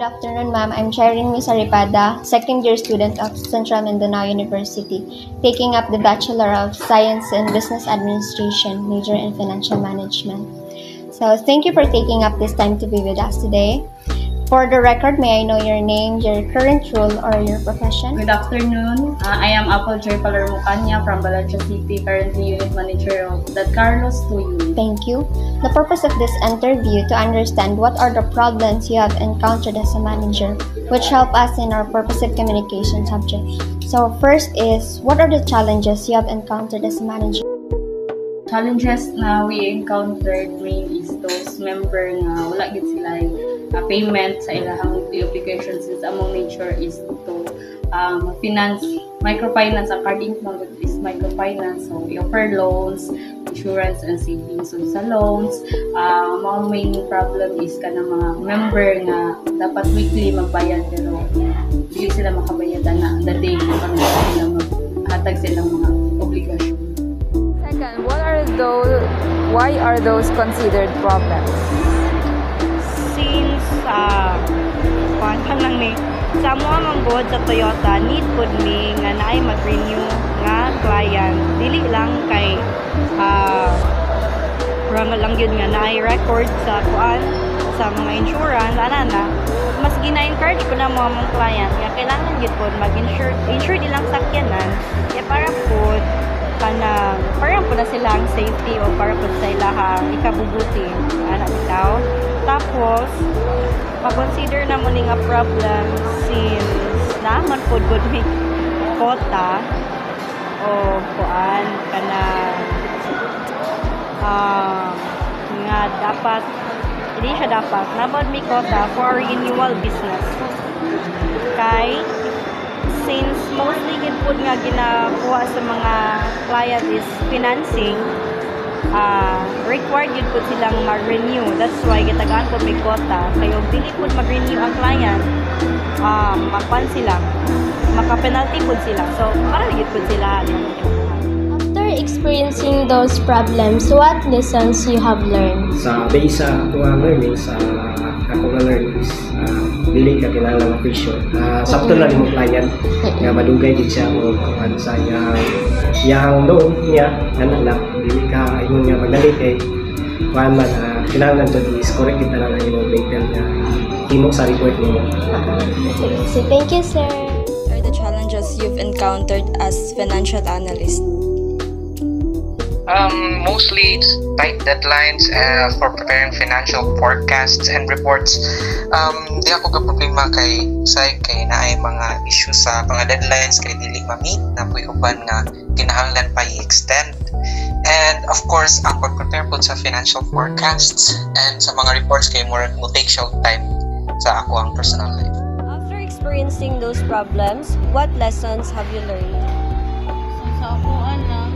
Good afternoon, ma'am. I'm Chairine Misaripada, second year student of Central Mindanao University, taking up the Bachelor of Science in Business Administration, major in Financial Management. So thank you for taking up this time to be with us today. For the record, may I know your name, your current role, or your profession? Good afternoon. I am Apple Joy Palermo Canya from Balancho City, currently Unit Manager of the Carlos 2 unit. Thank you. The purpose of this interview to understand what are the problems you have encountered as a manager, which help us in our purposive communication subject. So first is, what are the challenges you have encountered as a manager? Challenges na we encountered main is those member nga wala gid sila payment sa ilahang obligations since among nature is to finance, microfinance. Ang card income is microfinance, so we offer loans, insurance and savings. So sa loans, mga main problem is kanang mga member nga dapat weekly magbayad pero hindi sila makabayad na the day na sila maghatag silang mga obligasyon. Second, why are those considered problems? Since lang ni sa mga manggod sa Toyota, need pod mi nga naay mag-renew nga client, dili lang kay rangal lang yun nga naay record sa kuan sa mga insurance ana mas gina-encourage ko na mga client nga kailangan gyud pod mag-insure dilang sakyanan ya para pod parang po na silang safety o para po sa ilahang ikabubuti ana bitaw. Tapos mag-consider na mo ning a problem since naman po good may quota o kuan kana nga dapat hindi siya dapat naman may quota for renewal business kay since mostly gid pud nga ginakuha sa mga client is financing, required yun po silang mag-renew. That's why gitagaan po may quota. Kaya kung dili po mag-renew ang client, mapan sila, maka-penalty po sila. So, para yun po sila. After experiencing those problems, what lessons you have learned? Sa base sa akong learning, sa akong learning is dili ka kinahanglan appreciate. Sakto lang yung client nga madugay gid siya o kuan sa yang loan niya ana dili ka ingon nga magdali kay kuan man kinahanglan to is correct kita lang ang imong detail nga himo sa report nimo. So thank you, sir. What are the challenges you've encountered as financial analyst? Mostly tight deadlines for preparing financial forecasts and reports. Di ako ka problema kay naay mga issues sa mga deadlines kay dili ma-meet na puy uban nga kinahanglan pa i-extend. And of course, ang pag-prepare po sa financial forecasts and sa mga reports kay mo take siya time sa ako ang personal life. After experiencing those problems, what lessons have you learned? Sa ako lang